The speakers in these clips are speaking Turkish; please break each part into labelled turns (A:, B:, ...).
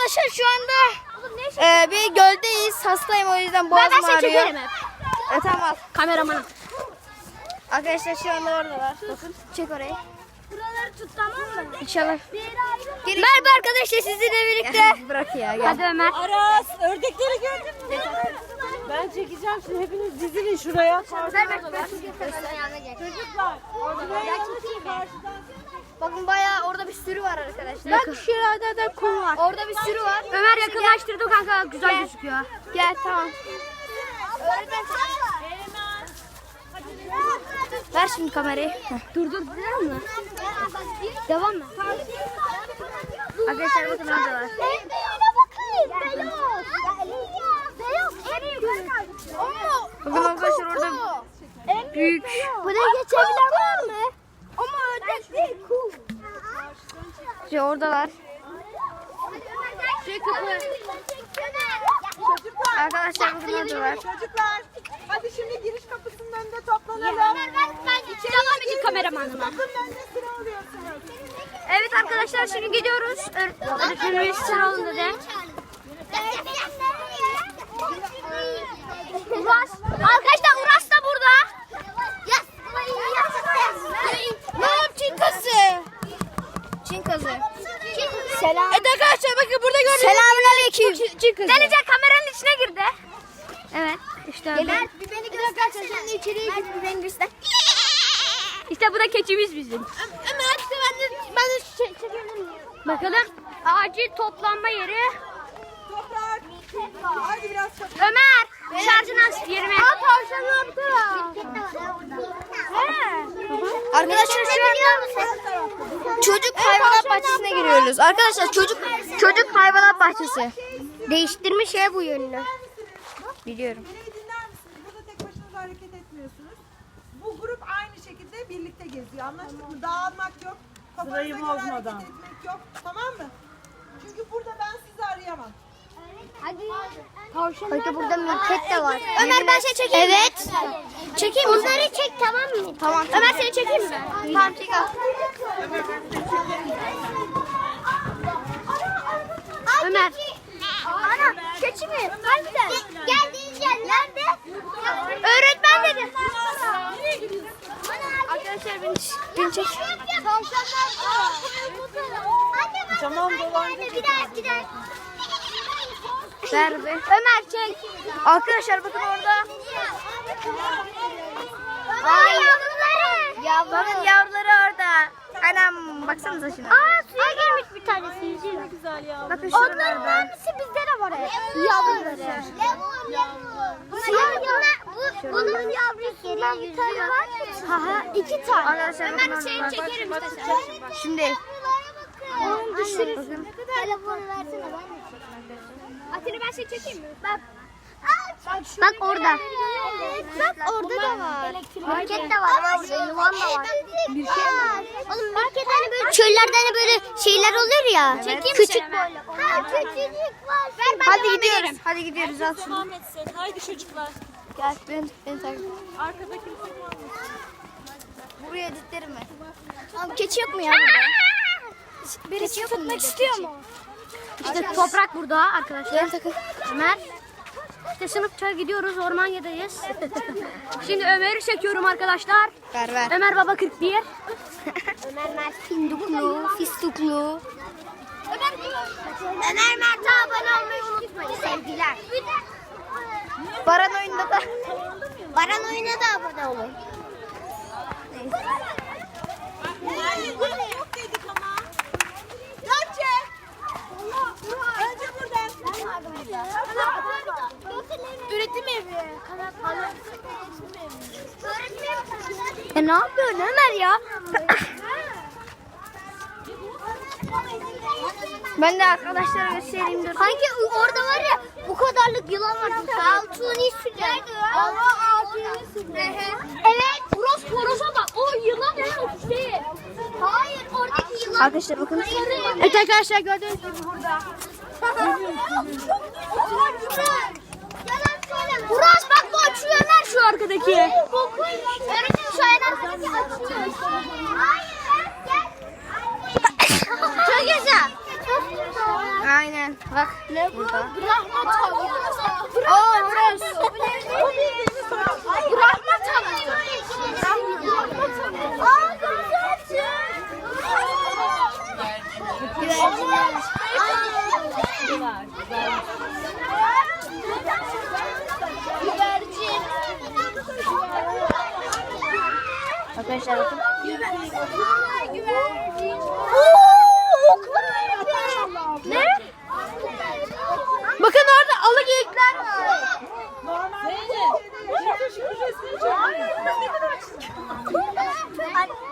A: arkadaşlar şu anda bir göldeyiz. Hastayım, o yüzden boğazım ağrıyor. Ben çekerim hep. Tamam. Kameramanım. Arkadaşlar şu anda oradalar. Bakın, çek orayı.
B: Buraları tut, tamam mı?
A: İnşallah. Merhaba arkadaşlar, sizinle birlikte. Bırak ya. Gel.
B: Hadi Ömer.
C: Aras, ördekleri gördün mü? Ben çekeceğim şimdi, hepiniz dizilin şuraya.
A: Çocuklar. Bakın bayağı orada bir sürü var arkadaşlar.
B: Bak şurada da kum var.
A: Orada bir sürü var.
B: Ömer yakınlaştırdı kanka, güzel gözüküyor.
A: Gel, tamam. Ver şimdi kamerayı.
B: Durduruyor mu? Devam mı?
A: Arkadaşlar bakın oradalar. Bakın arkadaşlar orada büyük.
B: Buraya geçebilen var mı? Ama ördek değil, kum.
A: Şey oradalar. Arkadaşlar bakın oradalar.
C: Çocuklar, hadi şimdi giriş kapısının önünde toplanalım.
B: Devam edin kameramanıma.
C: Kapının önünde sıra alıyorsunuz.
A: Evet arkadaşlar, şimdi gidiyoruz. Öğretmenimiz salonunda da.
B: Uras. Arkadaşlar Uras da burada.
A: Çin kazı. Çin kazı.
B: Selam.
A: Evet arkadaşlar bakın burada gördüğünüz. Selamünaleyküm. Çin kazı.
B: Delice kameranın içine girdi.
A: Evet. İşte
B: Gelin.
A: bir beni göster. Sen de içeriye git, bir beni göster.
B: İşte bu da keçimiz bizim.
A: Ömer işte ben de çekebilir miyim?
B: Bakalım acil toplanma yeri.
C: Toprak, hadi biraz kapı.
B: Ömer şarjını aç yerime.
A: Arkadaşlar şu anda çocuk hayvanat bahçesine giriyoruz. Arkadaşlar çocuk hayvanat bahçesi.
B: Değiştirmiş ya bu yönünü.
A: Biliyorum.
C: Beni dinler misiniz? Burada tek başınıza hareket etmiyorsunuz. Bu grup aynı şekilde birlikte geziyor. Anlaştık mı? Dağılmak yok. Kafanıza göre hareket etmek yok. Tamam mı? Çünkü burada ben sizi arayamam.
B: Bakın burada milket de var.
A: Ömer ben seni çekeyim. Evet.
B: Çekeyim mi? Bunları çek, tamam mı?
A: Tamam.
B: Ömer seni çekeyim mi?
A: Tamam, çek al.
B: Ömer. Ana keçi mi? Harbiden. Geldiğiniz yer nerede? Öğretmen dedi.
A: Arkadaşlar beni çek.
C: Tamam, dolandı.
B: Gider.
A: Ver be.
B: Ömer çek.
A: Arkadaşlar bakın orada.
B: Aa yavruları.
A: Bakın yavruları orada. Anam baksanıza şuna.
B: Aa suya girmiş bir tanesi yüzüyor.
C: Güzel ya.
A: Bakın
B: Onların
A: şuralarda.
B: hepsi bizde de var hep. Yavruları. Siyah bunun yavrusundan bir tane var. Ha, 2 tane.
A: Arkadaşlar bakın orada.
B: çekerim istersen.
A: Şimdi.
B: Onun düşürürsün. Telefonu versene ben de çekeyim. Atilla ben seni çekeyim mi? Bak orada. Bak orada da var. Market de var orada. Yuvan da var. Oğlum market hani böyle çöllerde hani böyle şeyler olur ya.
A: Çekeyim
B: Küçük böyle. Ha küçücük var. Ver ben
A: Hadi gidiyoruz. Hadi gidiyoruz. Al şunu.
C: Devam etsin. Haydi çocuklar.
A: Gel beni takip et.
C: Arkada kimse var mı?
A: Buraya editlerim ben. Abi keçi yok mu ya burada? Birisi tutmak istiyor mu?
B: İşte toprak burada arkadaşlar.
A: Gel takıl.
B: Ömer. İşte sınıfça gidiyoruz, Ormanya'dayız. Şimdi Ömer'i çekiyorum arkadaşlar.
A: Ver.
B: Ömer Baba 41.
A: Ömer Mert finduklu, fistuklu.
B: Ömer Mert'e abone olmayı unutmayın sevgiler.
A: Baran oyunda da. Baran oyuna da abone olun.
C: Yok dedik ama. Gökçe. Önce buradan.
A: Üretim evi.
B: Ne yapıyorsun Ömer ya?
A: Ben de arkadaşlara göstereyim dur.
B: Kanki orada var ya bu kadarlık yılan var. Altını sürer. Evet. Horoza bak. O yılan en değil. Hayır oradaki yılan.
A: Arkadaşlar bakın. Evet arkadaşlar gördüğünüz gibi burada.
B: Burak bak bu açıyor Ömer şu arkadaki. Öğretmenim şu arkadaki açıyor. Hayır gel. Çok güzel.
A: Aynen. Aynen. Bak.
B: Ne bu?
A: Burada.
B: Brahma tavuğu.
A: Aa burası.
B: Brahma tavuğu. Aa güzelce. Güvercin.
A: Arkadaşlar bakın.
B: Ne?
A: Bakın orada alı geyikler var.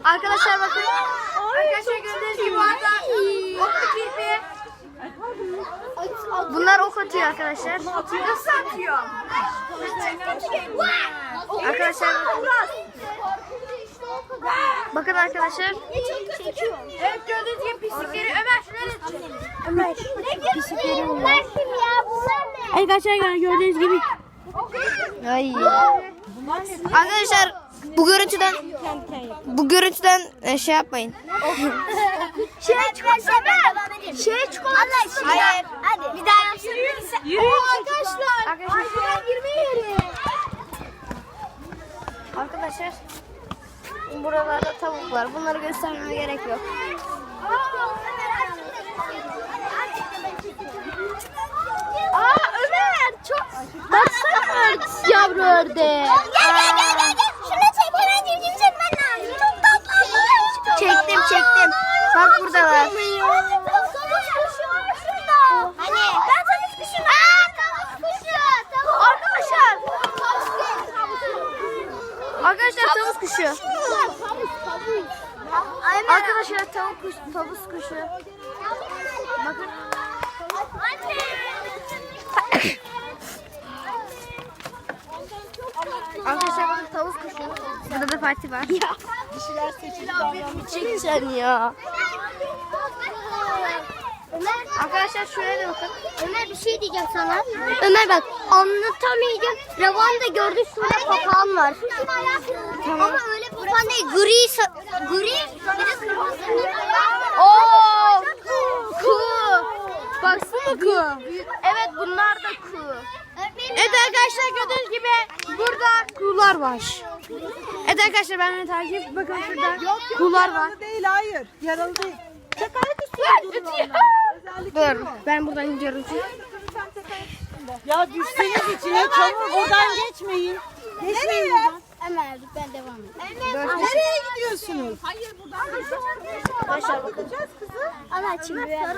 A: Arkadaşlar bakın. Arkadaşlar gördüğünüz gibi orada oklu kirpi. Bunlar ok atıyor arkadaşlar. Nasıl atıyor? Arkadaşlar bakın arkadaşlar. Evet gördüğünüz gibi pislikleri Ömer şunları çek. Ömer pislikleri bunlar.
B: Kim ya? Bunlar ne?
A: Arkadaşlar gördüğünüz gibi. Ay. Arkadaşlar bu görüntüden şey yapmayın.
B: Şeye çikolata.
A: Hayır.
B: Hadi. Bir daha yapsın. Yürüyün arkadaşlar.
A: Arkadaşlar.
B: Girme yeri.
A: Arkadaşlar buralarda tavuklar. Bunları göstermeme gerek yok.
B: Aa Ömer çok. Baksana yavru ördeğe. Gel. Şunu çek hemen civciv çekmen lazım. Çok tatlı.
A: Çektim. Bak buradalar.
B: Tavus kuşu var şurada. Hani? Ben tavus kuşu. Aa tavus kuşu.
A: Arkadaşlar. Arkadaşlar tavus kuşu. Arkadaşlar tavus kuşu. Bakın. Arkadaşlar bakın tavus kuşu. Burada da parti var. Ya.
C: Dişiler seçili davranmış.
A: Çeksen ya. Arkadaşlar şuraya da bakın.
B: Ömer bir şey diyeceğim sana. Ömer bak anlatamayacağım. Ravanda gördük şurada papağan var.
A: Tamam.
B: Ama öyle papağan değil. Gri bir de kırmızı.
A: Oo! Kuğu. Baksana kuğu. Evet bunlar da kuğu. Evet arkadaşlar gördüğünüz gibi burada kuğular var. Evet arkadaşlar ben de takip bakın şurada kuğular var.
C: Yaralı değil, hayır. Yaralı değil. Tek ayak üstünde durun onlar. Özellikle
A: Dur ben buradan gidiyorum.
C: Ya düşseniz içine çabuk oradan geçmeyin. Geçmeyin buradan.
B: Ömer ben devam edeyim.
C: Nereye gidiyorsunuz?
A: Arkadaşlar bakın.
B: Allah için ben.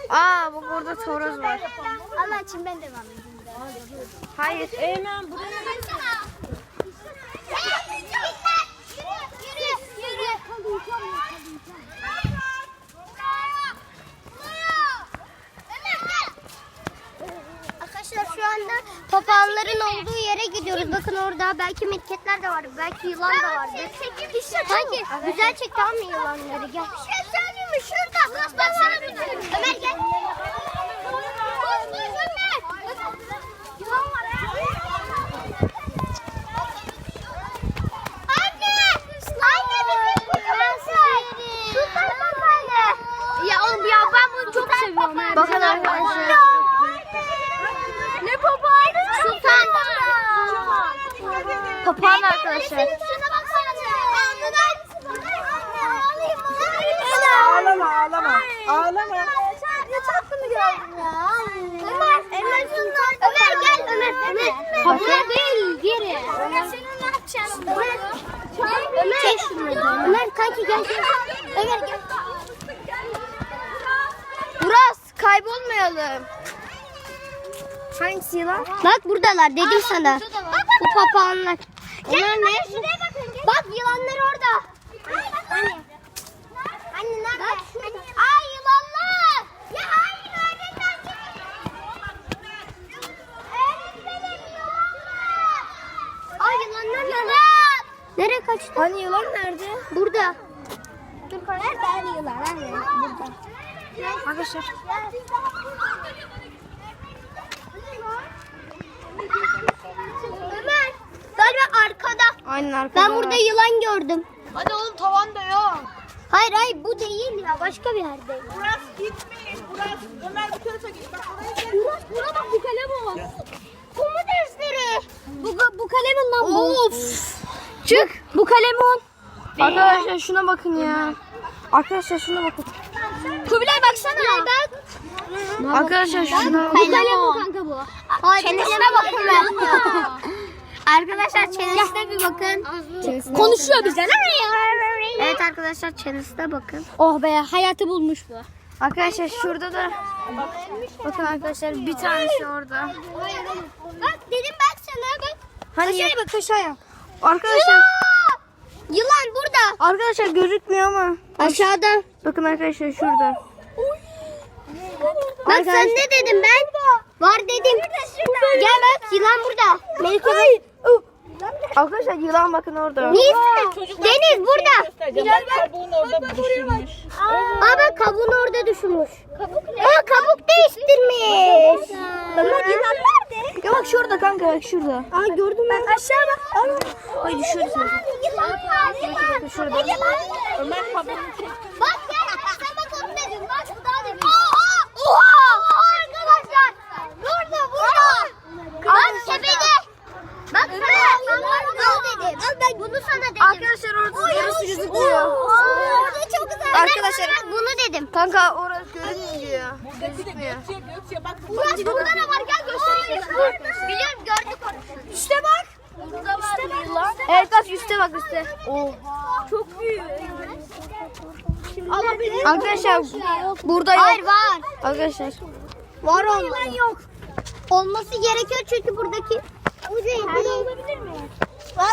A: Aa bu burada horoz var.
B: Allah için ben devam edeyim.
A: Hayır.
C: Eymen buraya.
B: Arkadaşlar şu anda papağanların olduğu yere gidiyoruz. Bakın orada belki mitketler de var. Belki yılan da var. Sanki güzel çek tamam mı yılanları? Gel. Bir şey söyleyeyim mi? Şurada. Bak sana bir Ömer gel. Yılan var.
A: Ya oğlum ya ben bunu çok seviyorum. Bakın arkadaşlar.
B: Ne papağanı? Sultan.
A: Papağan arkadaşlar.
B: Şuna baksana.
C: Ağlama. Ağlama.
B: Ne tatlı gördüm ya. Ömer Sultan. Ömer gel Ömer. Papağan değil geri. Ömer senin ne yapacaksın? Ömer. Çek şunu. Ömer kanki gel. Ömer gel.
A: Buraz kaybolmayalım. Hangisi yılan?
B: Bak buradalar dedim sana. Bu papağanlar. Onlar ne? Bak yılanlar orada. Hani? Anne nerede? Ay yılanlar. Ya hayır öğretmen. Öğretmenim yılanlar. Ay yılanlar nerede? Nereye kaçtı?
A: Hani yılan nerede?
B: Burada. Dur nerede yılan? Anne burada.
A: Arkadaşlar.
B: Ömer. Galiba arkada.
A: Aynen arkada.
B: Ben burada yılan gördüm.
A: Hadi oğlum tavanda yok.
B: Hayır bu değil ya. Başka bir yerde.
C: Burası gitmeyin. Burası Ömer bu tarafa git. Bak oraya gel.
B: Bura bak bu kalem o. Bu mu dersleri? Bu kalemin lan bu.
A: Of. Çık.
B: Bu kalemin.
A: Arkadaşlar şuna bakın ya. Arkadaşlar şuna bakın.
B: Kubilay baksana. Bak.
A: Arkadaşlar şuna
B: Bu kalemin kanka bu. Çenesine bakın ben. Arkadaşlar çenesine bir bakın. Konuşuyor bize. Evet arkadaşlar çenesine bakın. Oh be hayatı bulmuş bu.
A: Arkadaşlar şurada da bakın arkadaşlar bir tanesi orada.
B: Bak dedim bak sana bak.
A: Hani
B: Aşağıya bak aşağıya.
A: arkadaşlar
B: Yılan burada.
A: arkadaşlar gözükmüyor ama
B: Aşağıda.
A: bakın arkadaşlar şurada.
B: Bak sen ne dedim ben? Var dedim. Gel bak yılan burada. Melike bak.
A: Arkadaşlar yılan bakın orada.
B: Neyse. Deniz burada.
C: Gel kabuğun orada düşürmüş.
B: Aa bak kabuğunu orada düşürmüş. Aa kabuk değiştirmiş.
A: Ömer yılan nerede? Ya bak şurada kanka bak şurada.
B: Aa gördüm ben. Aşağı bak.
A: Ay düşürdü seni.
B: Yılan var.
A: Bakın şurada.
C: Ömer kabuğunu çek.
B: Bak gel. Sen bak onu dedim. Bak bu daha dedim. Oha arkadaşlar. Burada. Bak tepede. Bak sana. Al dedim. Al ben bunu sana dedim.
A: Arkadaşlar orada yarısı gözükmüyor.
B: Orada çok güzel.
A: Arkadaşlar-
B: Bak bunu dedim.
A: Kanka orası görünmüyor.
C: Buradaki de Gökçe bak.
B: Burası burada da var. Gel göstereyim. Biliyorum gördük onu. İşte bak. Burada var yılan.
A: Evet bak üstte bak üstte.
B: Çok büyük.
A: Arkadaşlar burada yok.
B: Hayır var.
A: Arkadaşlar.
B: Var olmalı. Yok. Olması gerekiyor çünkü buradaki. Burada olabilir mi?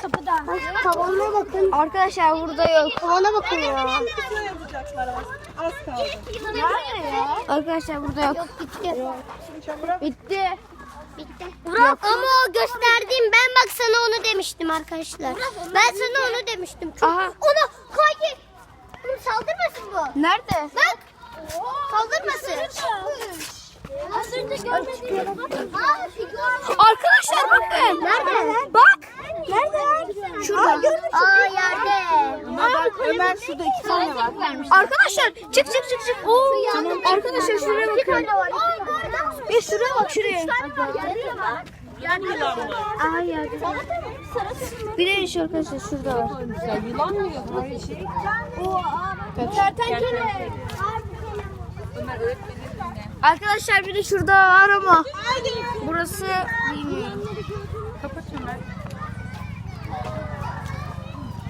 B: Kapıda. Tavanına bakın.
A: Arkadaşlar burada yok.
B: Tavana bakın ya.
C: Su yapacaklar az kaldı.
A: Arkadaşlar burada yok.
B: Bitti.
A: Bitti.
B: Bitti. Burak ama o gösterdiğim ben bak sana onu demiştim arkadaşlar. Ben sana onu demiştim. Çok...
A: Aha.
B: Ona kanki. Bunu saldırmasın bu.
A: Nerede?
B: Bak. Saldırmasın. Az önce görmediğim
A: Arkadaşlar bakın.
B: Nerede?
A: Bak.
B: Nerede?
A: Şurada.
B: Aa yerde.
C: Ömer şurada 2 tane var.
A: Arkadaşlar çık. Oo. Arkadaşlar şuraya bakın.
B: bakın.
A: Bir şuraya bak şuraya. Aha yerde. Bir de şu arkadaşlar şurada var.
C: Yılan mı yok? Hayır şey.
B: Kertenkele.
C: Ömer öğretmenim dinle.
A: Arkadaşlar bir de şurada var ama burası bilmiyorum.
C: Kapat Ömer.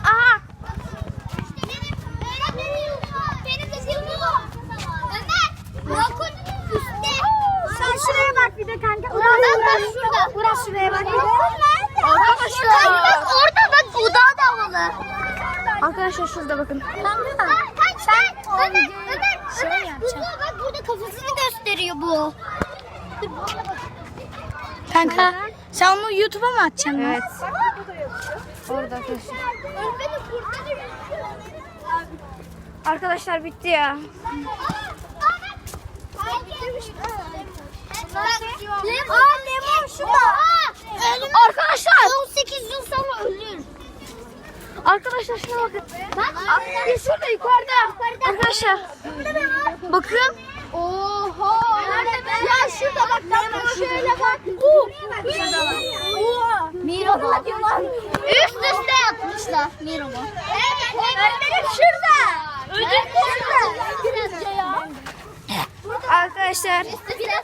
A: Aha.
B: Benim de silmi var. Ömer. Rakun üstte. Sen şuraya bak bir de kanka. Bak şurada. Burası şuraya bak.
A: Arkadaşlar.
B: Bak orada bak bu daha da havalı.
A: Arkadaşlar şurada bakın.
B: Ömer. Burada bak burada kafasını gösteriyor bu.
A: Kanka sen onu YouTube'a mı atacaksın? Evet. Orada arkadaşlar. Arkadaşlar bitti ya.
B: Lemon şurada.
A: Arkadaşlar.
B: 18 yıl sonra ölür.
A: Arkadaşlar şuna bakın.
B: Bak.
A: Bir şurada yukarıda. Arkadaşlar. Bakın.
B: Oha. Ya şurada bak. Şöyle bak. Mirobo. Üst üste yapmışlar Mirobo. Evet. Ödül şurada. Ödül şurada.
A: Arkadaşlar.
B: Biraz